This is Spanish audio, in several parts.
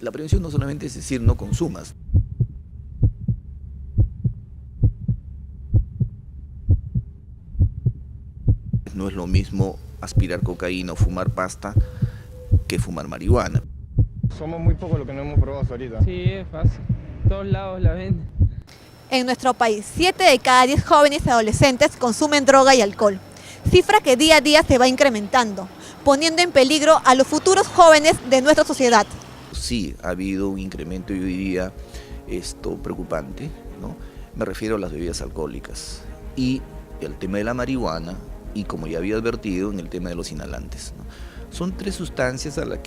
La prevención no solamente es decir no consumas. No es lo mismo aspirar cocaína o fumar pasta que fumar marihuana. Somos muy pocos los que no hemos probado hasta ahorita. Sí, es fácil. Todos lados la venden. En nuestro país, 7 de cada 10 jóvenes y adolescentes consumen droga y alcohol, cifra que día a día se va incrementando, poniendo en peligro a los futuros jóvenes de nuestra sociedad. Sí, ha habido un incremento, yo diría, preocupante, ¿no? Me refiero a las bebidas alcohólicas y el tema de la marihuana y, como ya había advertido, en el tema de los inhalantes, ¿no? Son tres sustancias a las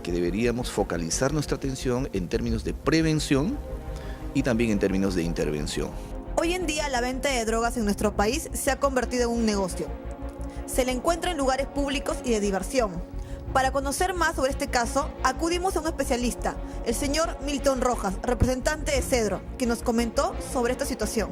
que deberíamos focalizar nuestra atención en términos de prevención y también en términos de intervención. Hoy en día la venta de drogas en nuestro país se ha convertido en un negocio. Se le encuentra en lugares públicos y de diversión. Para conocer más sobre este caso, acudimos a un especialista, el señor Milton Rojas, representante de Cedro, que nos comentó sobre esta situación.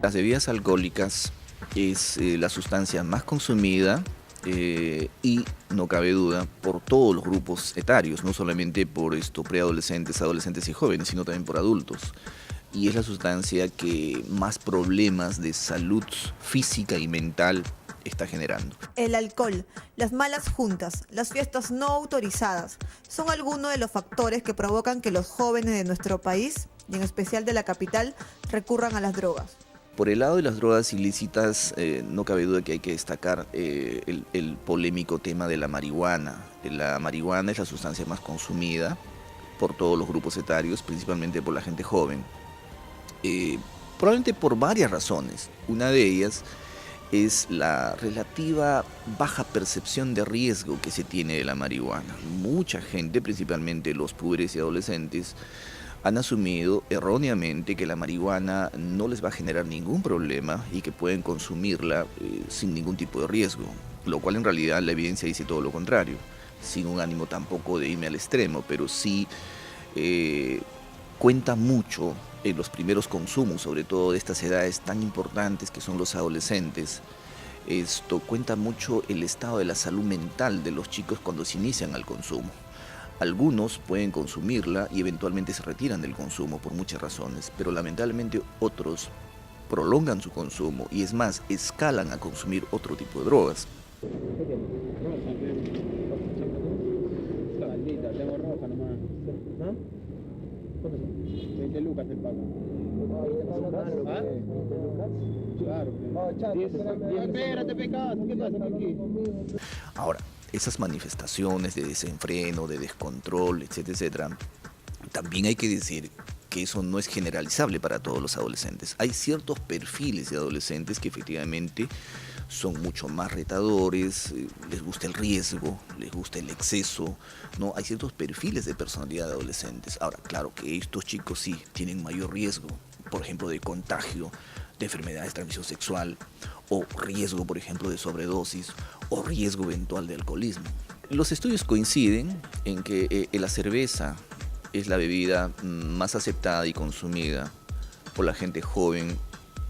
Las bebidas alcohólicas es la sustancia más consumida y no cabe duda por todos los grupos etarios, no solamente por preadolescentes, adolescentes y jóvenes, sino también por adultos. Y es la sustancia que más problemas de salud física y mental está generando. El alcohol, las malas juntas, las fiestas no autorizadas son algunos de los factores que provocan que los jóvenes de nuestro país, y en especial de la capital, recurran a las drogas. Por el lado de las drogas ilícitas, no cabe duda que hay que destacar el polémico tema de la marihuana. La marihuana es la sustancia más consumida por todos los grupos etarios, principalmente por la gente joven. Probablemente por varias razones. Una de ellas es la relativa baja percepción de riesgo que se tiene de la marihuana. Mucha gente, principalmente los púberes y adolescentes, han asumido erróneamente que la marihuana no les va a generar ningún problema y que pueden consumirla sin ningún tipo de riesgo, lo cual en realidad la evidencia dice todo lo contrario, sin un ánimo tampoco de irme al extremo, pero sí cuenta mucho en los primeros consumos, sobre todo de estas edades tan importantes que son los adolescentes. Esto cuenta mucho el estado de la salud mental de los chicos cuando se inician al consumo. Algunos pueden consumirla y eventualmente se retiran del consumo por muchas razones, pero lamentablemente otros prolongan su consumo y, es más, escalan a consumir otro tipo de drogas. Tengo roja nomás. ¿Ah? 20 lucas el pago. ¿Ah? Claro. Espérate, pecado, ¿qué pasa aquí? Ahora, esas manifestaciones de desenfreno, de descontrol, etcétera, etcétera, también hay que decir que eso no es generalizable para todos los adolescentes. Hay ciertos perfiles de adolescentes que efectivamente son mucho más retadores, les gusta el riesgo, les gusta el exceso, ¿no? Hay ciertos perfiles de personalidad de adolescentes. Ahora, claro que estos chicos sí tienen mayor riesgo, por ejemplo, de contagio, de enfermedades de transmisión sexual, o riesgo, por ejemplo, de sobredosis, o riesgo eventual de alcoholismo. Los estudios coinciden en que la cerveza es la bebida más aceptada y consumida por la gente joven,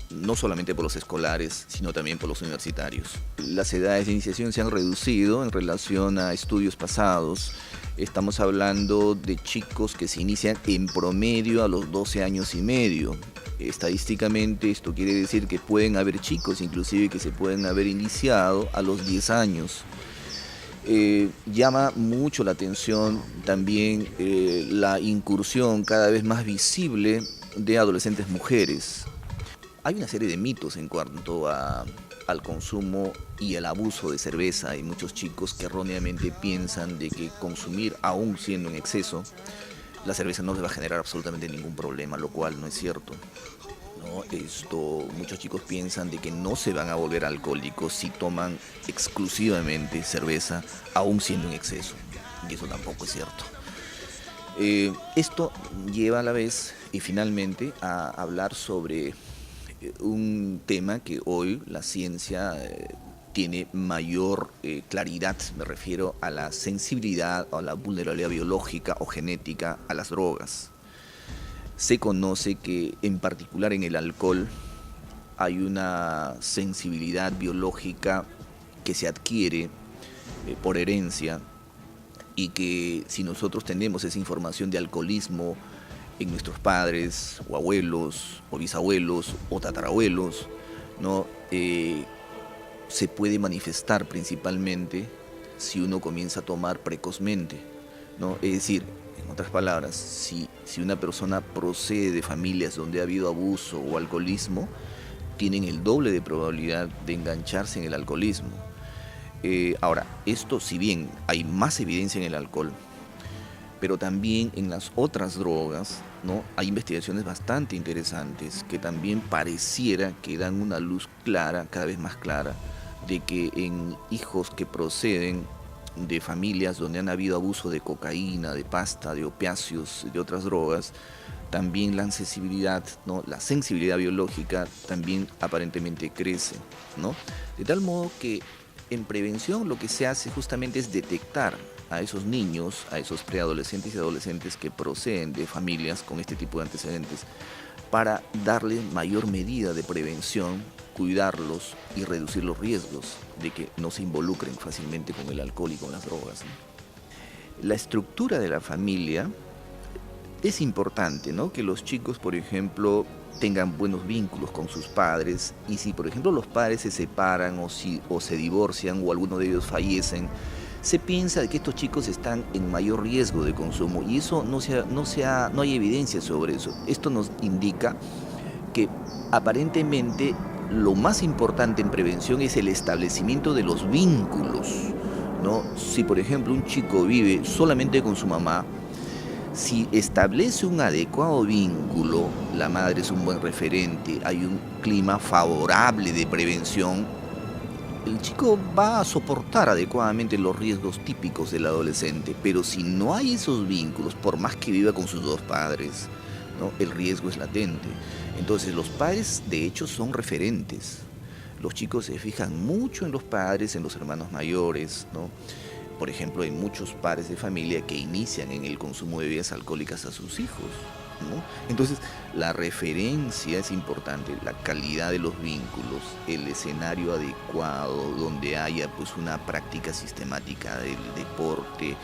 no solamente por los escolares, sino también por los universitarios. Las edades de iniciación se han reducido en relación a estudios pasados. Estamos hablando de chicos que se inician en promedio a los 12 años y medio. Estadísticamente esto quiere decir que pueden haber chicos inclusive que se pueden haber iniciado a los 10 años. Llama mucho la atención también la incursión cada vez más visible de adolescentes mujeres. Hay una serie de mitos en cuanto al consumo y el abuso de cerveza. Hay muchos chicos que erróneamente piensan de que consumir, aún siendo en exceso, la cerveza no les va a generar absolutamente ningún problema, lo cual no es cierto, ¿no? Muchos chicos piensan de que no se van a volver alcohólicos si toman exclusivamente cerveza, aún siendo en exceso, y eso tampoco es cierto. Esto lleva a la vez y finalmente a hablar sobre un tema que hoy la ciencia tiene mayor claridad, me refiero a la sensibilidad o a la vulnerabilidad biológica o genética a las drogas. Se conoce que en particular en el alcohol hay una sensibilidad biológica que se adquiere por herencia y que si nosotros tenemos esa información de alcoholismo en nuestros padres o abuelos o bisabuelos o tatarabuelos, ¿no? Se puede manifestar principalmente si uno comienza a tomar precozmente, ¿no? Es decir, en otras palabras, si una persona procede de familias donde ha habido abuso o alcoholismo, tienen el doble de probabilidad de engancharse en el alcoholismo. Ahora, esto, si bien hay más evidencia en el alcohol, pero también en las otras drogas, ¿no? Hay investigaciones bastante interesantes que también pareciera que dan una luz clara, cada vez más clara, de que en hijos que proceden de familias donde han habido abuso de cocaína, de pasta, de opiáceos, de otras drogas, también la sensibilidad, ¿no? La sensibilidad biológica también aparentemente crece, ¿no? De tal modo que en prevención lo que se hace justamente es detectar a esos niños, a esos preadolescentes y adolescentes que proceden de familias con este tipo de antecedentes, para darle mayor medida de prevención, cuidarlos y reducir los riesgos de que no se involucren fácilmente con el alcohol y con las drogas, ¿no? La estructura de la familia es importante, ¿no? Que los chicos, por ejemplo, tengan buenos vínculos con sus padres, y si, por ejemplo, los padres se separan o se divorcian o alguno de ellos fallecen, se piensa que estos chicos están en mayor riesgo de consumo, y eso no hay evidencia sobre eso. Esto nos indica que aparentemente lo más importante en prevención es el establecimiento de los vínculos, ¿no? Si, por ejemplo, un chico vive solamente con su mamá, si establece un adecuado vínculo, la madre es un buen referente, hay un clima favorable de prevención, el chico va a soportar adecuadamente los riesgos típicos del adolescente. Pero si no hay esos vínculos, por más que viva con sus dos padres, ¿no? El riesgo es latente. Entonces los padres de hecho son referentes. Los chicos se fijan mucho en los padres, en los hermanos mayores, ¿no? Por ejemplo, hay muchos padres de familia que inician en el consumo de bebidas alcohólicas a sus hijos, ¿no? Entonces, la referencia es importante, la calidad de los vínculos, el escenario adecuado, donde haya pues una práctica sistemática del deporte,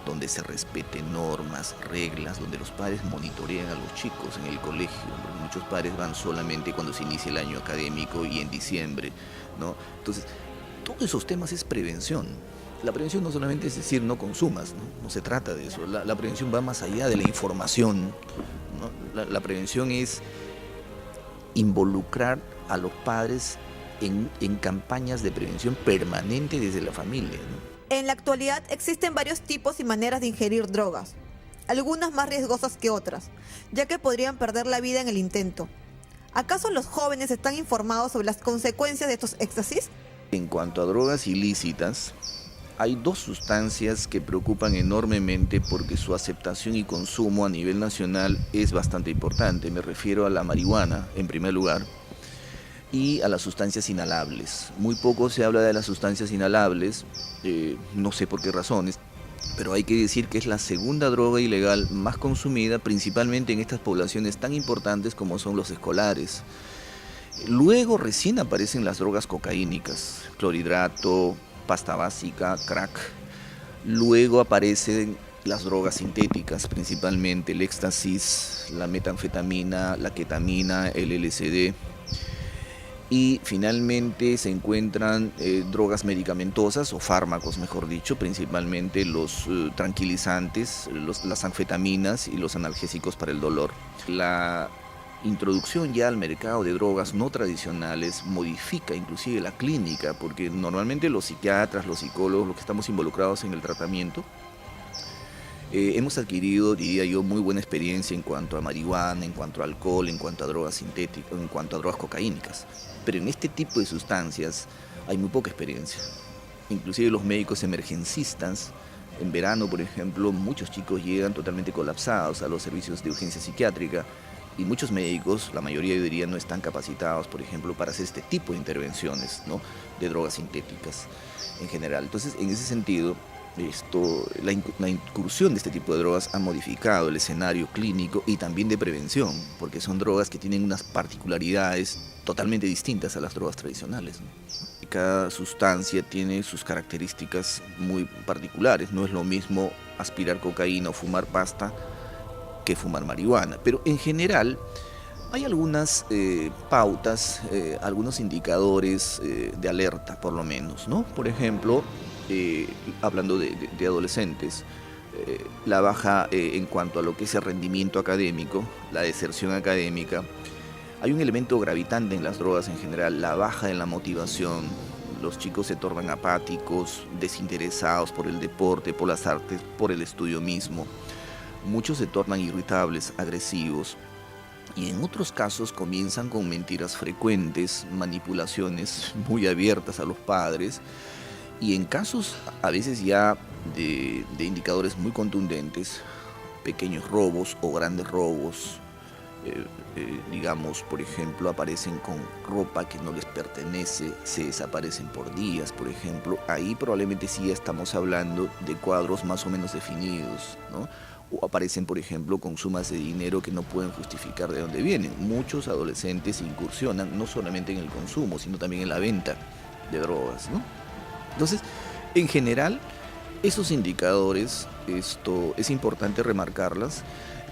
donde se respeten normas, reglas, donde los padres monitorean a los chicos en el colegio. Muchos padres van solamente cuando se inicia el año académico y en diciembre, ¿no? Entonces, todos esos temas es prevención. La prevención no solamente es decir no consumas, ¿no? No se trata de eso. La prevención va más allá de la información, ¿no? La prevención es involucrar a los padres en campañas de prevención permanente desde la familia, ¿no? En la actualidad existen varios tipos y maneras de ingerir drogas, algunas más riesgosas que otras, ya que podrían perder la vida en el intento. ¿Acaso los jóvenes están informados sobre las consecuencias de estos éxtasis? En cuanto a drogas ilícitas, hay dos sustancias que preocupan enormemente porque su aceptación y consumo a nivel nacional es bastante importante. Me refiero a la marihuana, en primer lugar, y a las sustancias inhalables. Muy poco se habla de las sustancias inhalables, no sé por qué razones, pero hay que decir que es la segunda droga ilegal más consumida, principalmente en estas poblaciones tan importantes como son los escolares. Luego recién aparecen las drogas cocaínicas, clorhidrato, pasta básica, crack. Luego aparecen las drogas sintéticas, principalmente el éxtasis, la metanfetamina, la ketamina, el LSD. Y finalmente se encuentran drogas medicamentosas o fármacos, mejor dicho, principalmente los tranquilizantes, las anfetaminas y los analgésicos para el dolor. La introducción ya al mercado de drogas no tradicionales modifica inclusive la clínica, porque normalmente los psiquiatras, los psicólogos, los que estamos involucrados en el tratamiento, hemos adquirido, diría yo, muy buena experiencia en cuanto a marihuana, en cuanto a alcohol, en cuanto a drogas sintéticas, en cuanto a drogas cocaínicas. Pero en este tipo de sustancias hay muy poca experiencia. Inclusive los médicos emergencistas, en verano, por ejemplo, muchos chicos llegan totalmente colapsados a los servicios de urgencia psiquiátrica, y muchos médicos, la mayoría yo diría, no están capacitados, por ejemplo, para hacer este tipo de intervenciones, ¿no?, de drogas sintéticas en general. Entonces, en ese sentido, la incursión de este tipo de drogas ha modificado el escenario clínico y también de prevención, porque son drogas que tienen unas particularidades totalmente distintas a las drogas tradicionales, ¿no? cada sustancia tiene sus características muy particulares. No es lo mismo aspirar cocaína o fumar pasta que fumar marihuana. Pero en general hay algunas pautas, algunos indicadores de alerta por lo menos, ¿no? Por ejemplo, hablando de adolescentes, la baja en cuanto a lo que es el rendimiento académico, la deserción académica. Hay un elemento gravitante en las drogas en general, la baja en la motivación. Los chicos se tornan apáticos, desinteresados por el deporte, por las artes, por el estudio mismo. Muchos se tornan irritables, agresivos. Y en otros casos comienzan con mentiras frecuentes, manipulaciones muy abiertas a los padres. Y en casos a veces ya de indicadores muy contundentes, pequeños robos o grandes robos, digamos, por ejemplo, aparecen con ropa que no les pertenece, se desaparecen por días, por ejemplo, ahí probablemente sí ya estamos hablando de cuadros más o menos definidos, ¿no? O aparecen, por ejemplo, con sumas de dinero que no pueden justificar de dónde vienen. Muchos adolescentes incursionan no solamente en el consumo, sino también en la venta de drogas, ¿no? Entonces, en general, esos indicadores, esto es importante remarcarlas,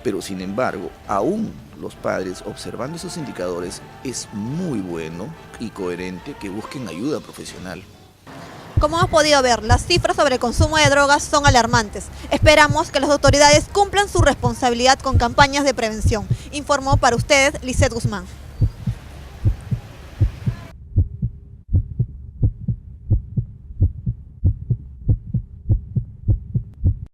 pero sin embargo, aún los padres observando esos indicadores, es muy bueno y coherente que busquen ayuda profesional. Como hemos podido ver, las cifras sobre el consumo de drogas son alarmantes. Esperamos que las autoridades cumplan su responsabilidad con campañas de prevención. Informó para ustedes Lisette Guzmán.